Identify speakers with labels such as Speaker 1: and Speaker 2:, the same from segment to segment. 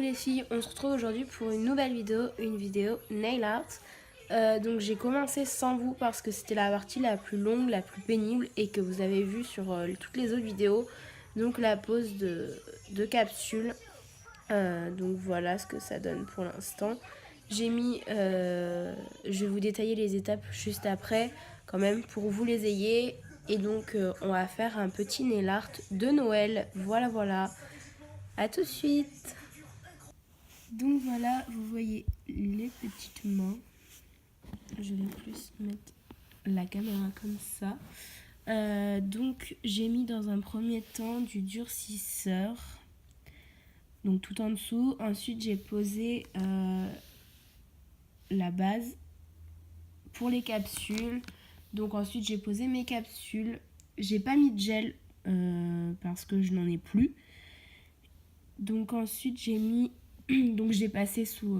Speaker 1: Coucou les filles, on se retrouve aujourd'hui pour une nouvelle vidéo, une vidéo nail art. Donc j'ai commencé sans vous parce que c'était la partie la plus longue, la plus pénible et que vous avez vu sur toutes les autres vidéos. Donc la pose de capsule. Donc voilà ce que ça donne pour l'instant. J'ai mis, je vais vous détailler les étapes juste après quand même pour vous les ayez. Et donc on va faire un petit nail art de Noël. Voilà. À tout de suite. Donc voilà, vous voyez les petites mains. Je vais plus mettre la caméra comme ça. Donc j'ai mis dans un premier temps du durcisseur. Donc tout en dessous. Ensuite j'ai posé la base pour les capsules. Donc ensuite j'ai posé mes capsules. J'ai pas mis de gel parce que je n'en ai plus. Donc ensuite j'ai mis... Donc j'ai passé sous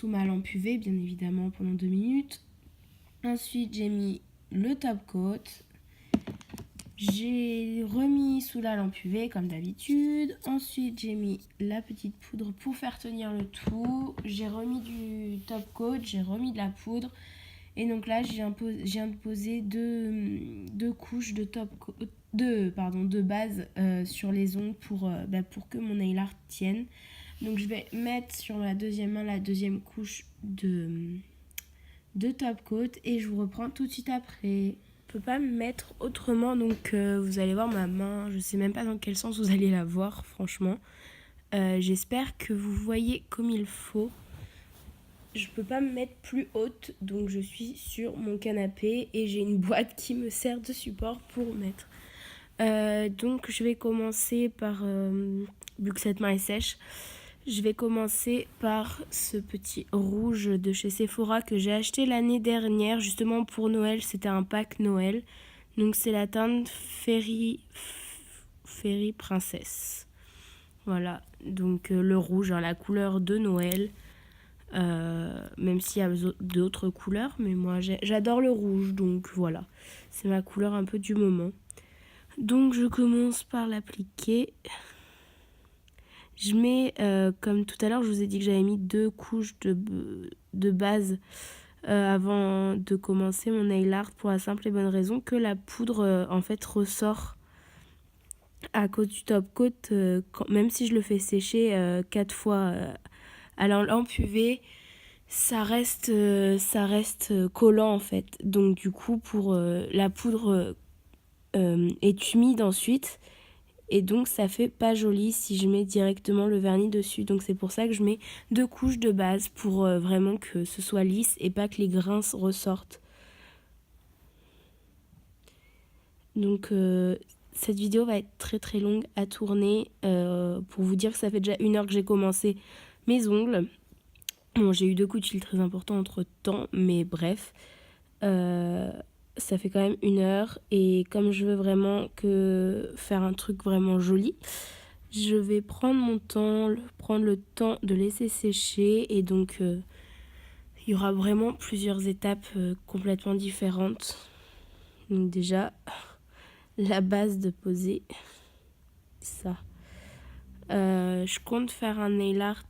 Speaker 1: ma lampe UV bien évidemment pendant 2 minutes. Ensuite j'ai mis le top coat. J'ai remis sous la lampe UV comme d'habitude. Ensuite j'ai mis la petite poudre pour faire tenir le tout. J'ai remis du top coat, j'ai remis de la poudre. Et donc là je viens de poser deux couches de de base sur les ongles pour que mon nail art tienne. Donc je vais mettre sur la deuxième main la deuxième couche de top coat et je vous reprends tout de suite après. Je peux pas me mettre autrement, donc vous allez voir ma main, je sais même pas dans quel sens vous allez la voir franchement. J'espère que vous voyez comme il faut. Je peux pas me mettre plus haute, donc je suis sur mon canapé et j'ai une boîte qui me sert de support pour mettre. Donc je vais commencer par, vu que cette main est sèche, je vais commencer par ce petit rouge de chez Sephora que j'ai acheté l'année dernière justement pour Noël. C'était un pack Noël. Donc c'est la teinte Fairy Princesse. Voilà, donc le rouge, la couleur de Noël. Même s'il y a d'autres couleurs, mais moi j'adore le rouge, donc voilà. C'est ma couleur un peu du moment. Donc je commence par l'appliquer. Je mets, comme tout à l'heure, je vous ai dit que j'avais mis 2 couches de base avant de commencer mon nail art pour la simple et bonne raison que la poudre en fait ressort à cause du top coat. Même si je le fais sécher 4 fois à la lampe UV, ça reste collant en fait. Donc du coup, pour la poudre est humide ensuite. Et donc ça fait pas joli si je mets directement le vernis dessus. Donc c'est pour ça que je mets 2 couches de base pour vraiment que ce soit lisse et pas que les grains ressortent. Donc cette vidéo va être très longue à tourner pour vous dire que ça fait déjà 1 heure que j'ai commencé mes ongles. Bon, j'ai eu 2 coups de fil très importants entre temps, mais bref. Ça fait quand même 1 heure et comme je veux vraiment faire un truc vraiment joli, je vais prendre le temps de laisser sécher et donc il y aura vraiment plusieurs étapes complètement différentes. Donc déjà la base de poser ça. Je compte faire un nail art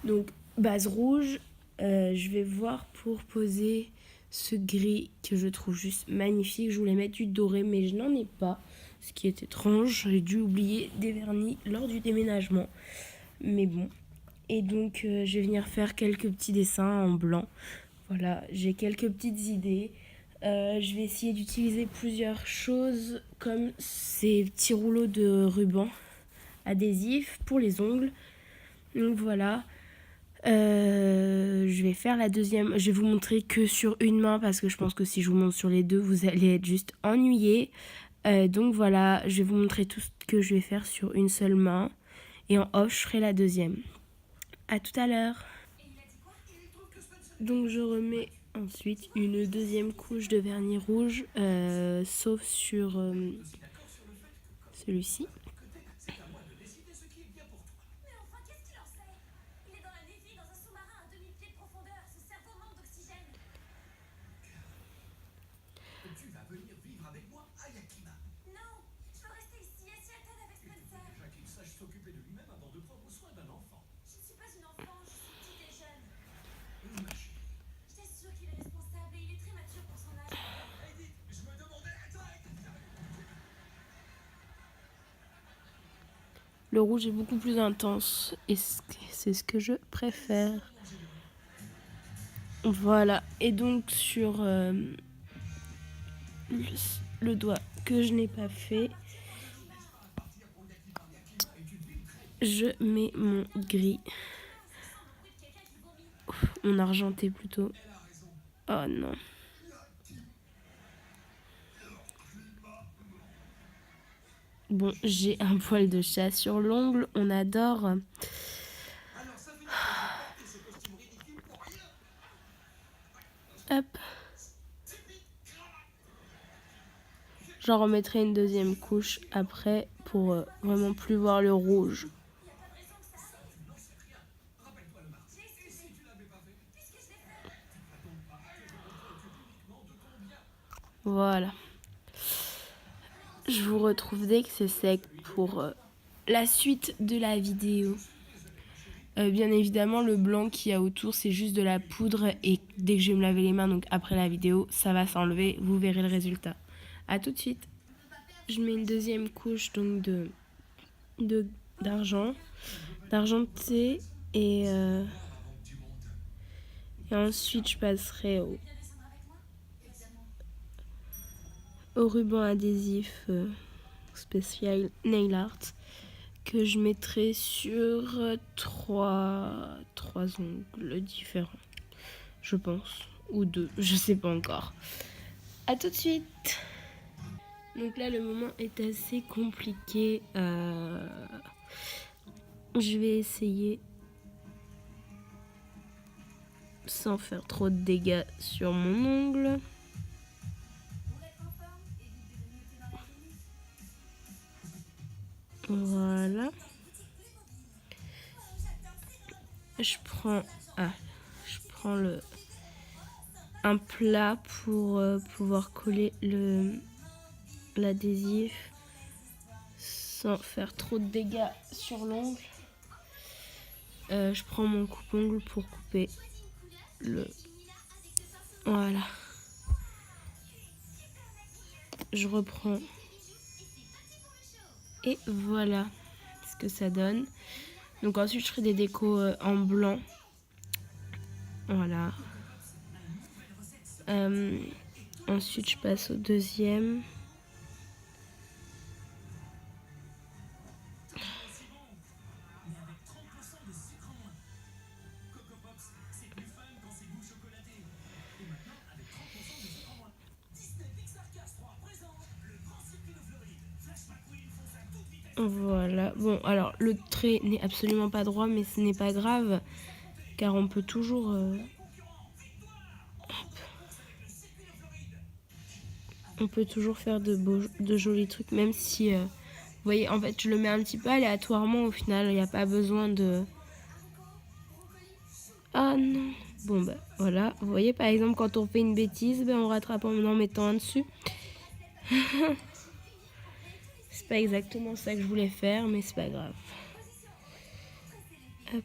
Speaker 1: donc base rouge. Je vais voir pour poser ce gris que je trouve juste magnifique. Je voulais mettre du doré mais je n'en ai pas, ce qui est étrange. J'ai dû oublier des vernis lors du déménagement, mais bon. Et donc je vais venir faire quelques petits dessins en blanc. Voilà, j'ai quelques petites idées. Je vais essayer d'utiliser plusieurs choses comme ces petits rouleaux de ruban adhésif pour les ongles. Donc voilà. Je vais faire la deuxième. Je vais vous montrer que sur une main parce que je pense que si je vous montre sur les deux, vous allez être juste ennuyés. Donc voilà, je vais vous montrer tout ce que je vais faire sur une seule main. Et en off, je ferai la deuxième. À tout à l'heure. Donc je remets ensuite une deuxième couche de vernis rouge, sauf sur celui-ci. Le rouge est beaucoup plus intense et c'est ce que je préfère. Voilà, et donc sur le doigt que je n'ai pas fait, je mets mon gris, mon argenté plutôt. Oh non. Bon, j'ai un poil de chat sur l'ongle, on adore. Hop. J'en remettrai une deuxième couche après pour vraiment plus voir le rouge. Voilà. Je vous retrouve dès que c'est sec pour la suite de la vidéo. Bien évidemment, le blanc qu'il y a autour, c'est juste de la poudre. Et dès que je vais me laver les mains, donc après la vidéo, ça va s'enlever. Vous verrez le résultat. A tout de suite. Je mets une deuxième couche donc d'argenté. Et ensuite, je passerai au ruban adhésif spécial nail art que je mettrai sur trois ongles différents, je pense, ou 2, je sais pas encore. A tout de suite. Donc là, le moment est assez compliqué. Je vais essayer sans faire trop de dégâts sur mon ongle. Voilà. Je prends un plat pour pouvoir coller l'adhésif sans faire trop de dégâts sur l'ongle. Je prends mon coupe-ongle pour couper voilà. Je reprends et voilà ce que ça donne. Donc ensuite je ferai des décos en blanc. Voilà. Ensuite je passe au deuxième. Voilà. Bon, alors le trait n'est absolument pas droit, mais ce n'est pas grave, car on peut toujours... On peut toujours faire de jolis trucs, même si... vous voyez, en fait, je le mets un petit peu aléatoirement au final. Il n'y a pas besoin de... Ah non. Bon, bah voilà. Vous voyez, par exemple, quand on fait une bêtise, on rattrape en mettant un dessus. C'est pas exactement ça que je voulais faire, mais c'est pas grave. Hop.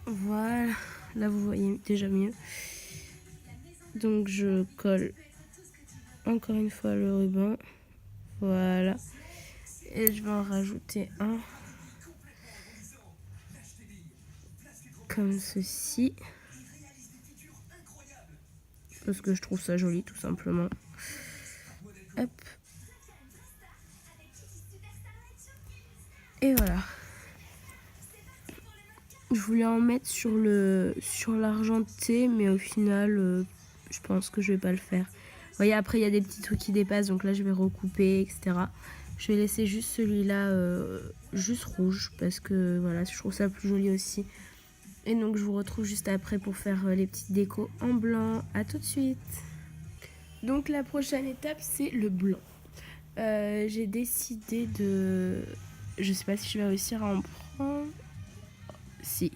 Speaker 1: Voilà. Là, vous voyez déjà mieux. Donc, je colle encore une fois le ruban. Voilà. Et je vais en rajouter un. Comme ceci. Parce que je trouve ça joli, tout simplement. Hop. Et voilà. Je voulais en mettre sur l'argenté, mais au final, je pense que je vais pas le faire. Vous voyez, après, il y a des petits trucs qui dépassent, donc là, je vais recouper, etc. Je vais laisser juste celui-là, juste rouge, parce que, voilà, je trouve ça plus joli aussi. Et donc, je vous retrouve juste après pour faire les petites décos en blanc. À tout de suite. Donc, la prochaine étape, c'est le blanc. J'ai décidé de... Je sais pas si je vais réussir à en prendre... Si.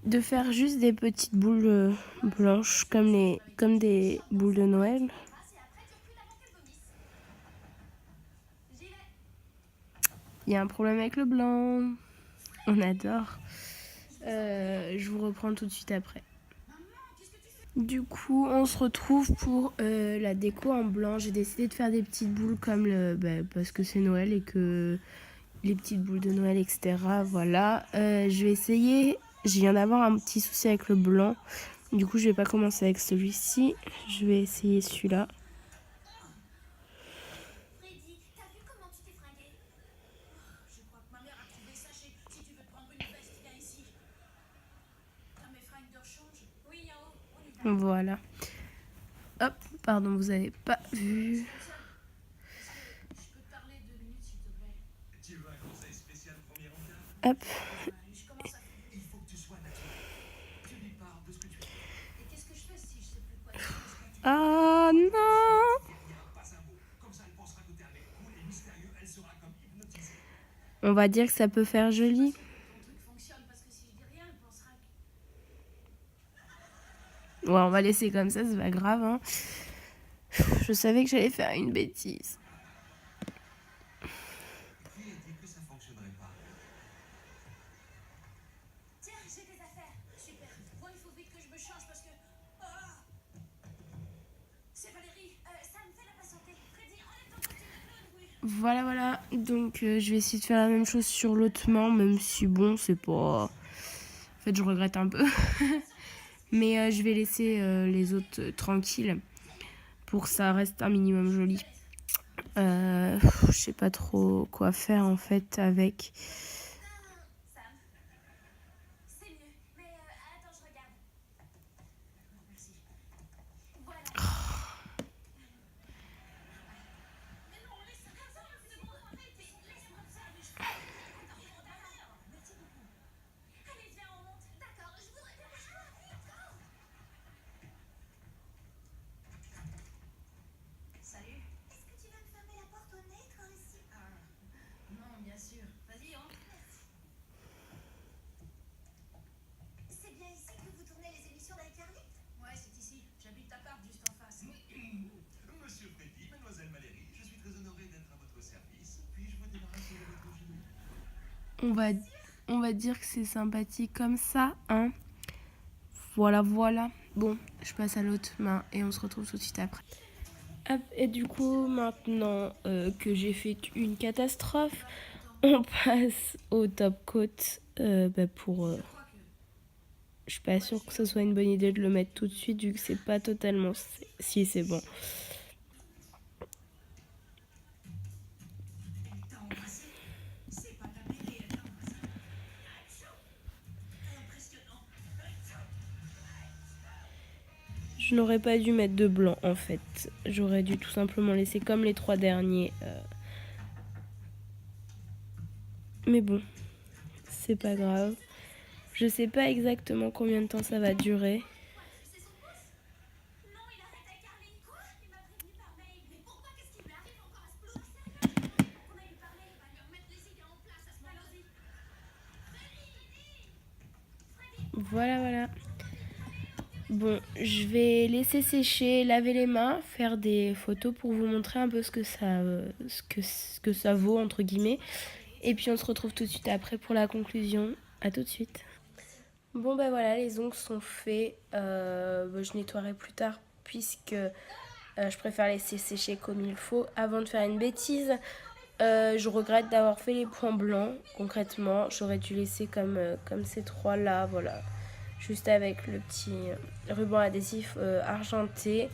Speaker 1: De faire juste des petites boules blanches comme des boules de Noël. Il y a un problème avec le blanc. On adore. Je vous reprends tout de suite après. Du coup, on se retrouve pour la déco en blanc. J'ai décidé de faire des petites boules comme parce que c'est Noël et que les petites boules de Noël, etc. Voilà. Je vais essayer. Je viens d'avoir un petit souci avec le blanc. Du coup, je vais pas commencer avec celui-ci. Je vais essayer celui-là. Voilà. Hop, pardon, vous avez pas vu. Hop. Ah non! On va dire que ça peut faire joli. Ouais, on va laisser comme ça, c'est pas grave. Hein. Je savais que j'allais faire une bêtise. Voilà. Donc, je vais essayer de faire la même chose sur l'autre main, même si bon, c'est pas. En fait, je regrette un peu. Mais je vais laisser les autres tranquilles pour que ça reste un minimum joli. Je sais pas trop quoi faire en fait avec. On va dire que c'est sympathique comme ça, hein. Voilà. Bon, je passe à l'autre main et on se retrouve tout de suite après. Hop, et du coup, maintenant que j'ai fait une catastrophe, on passe au top coat pour... je suis pas sûre que ce soit une bonne idée de le mettre tout de suite vu que c'est pas totalement... Si, c'est bon. Je n'aurais pas dû mettre de blanc en fait. J'aurais dû tout simplement laisser comme les 3 derniers. Mais bon, c'est pas grave. Je sais pas exactement combien de temps ça va durer. Voilà. Bon, je vais laisser sécher, laver les mains, faire des photos pour vous montrer un peu ce que ça vaut entre guillemets. Et puis on se retrouve tout de suite après pour la conclusion. À tout de suite. Bon ben voilà, les ongles sont faits. Je nettoierai plus tard puisque je préfère laisser sécher comme il faut avant de faire une bêtise. Je regrette d'avoir fait les points blancs. Concrètement, j'aurais dû laisser comme ces 3 là, voilà. Juste avec le petit ruban adhésif argenté.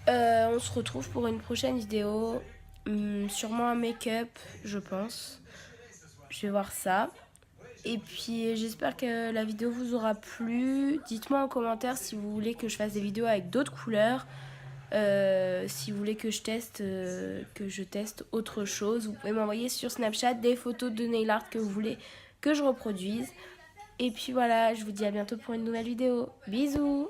Speaker 1: On se retrouve pour une prochaine vidéo. Sûrement un make-up, je pense. Je vais voir ça. Et puis j'espère que la vidéo vous aura plu. Dites-moi en commentaire si vous voulez que je fasse des vidéos avec d'autres couleurs. Si vous voulez que je teste autre chose, vous pouvez m'envoyer sur Snapchat des photos de nail art que vous voulez que je reproduise. Et puis voilà, je vous dis à bientôt pour une nouvelle vidéo. Bisous!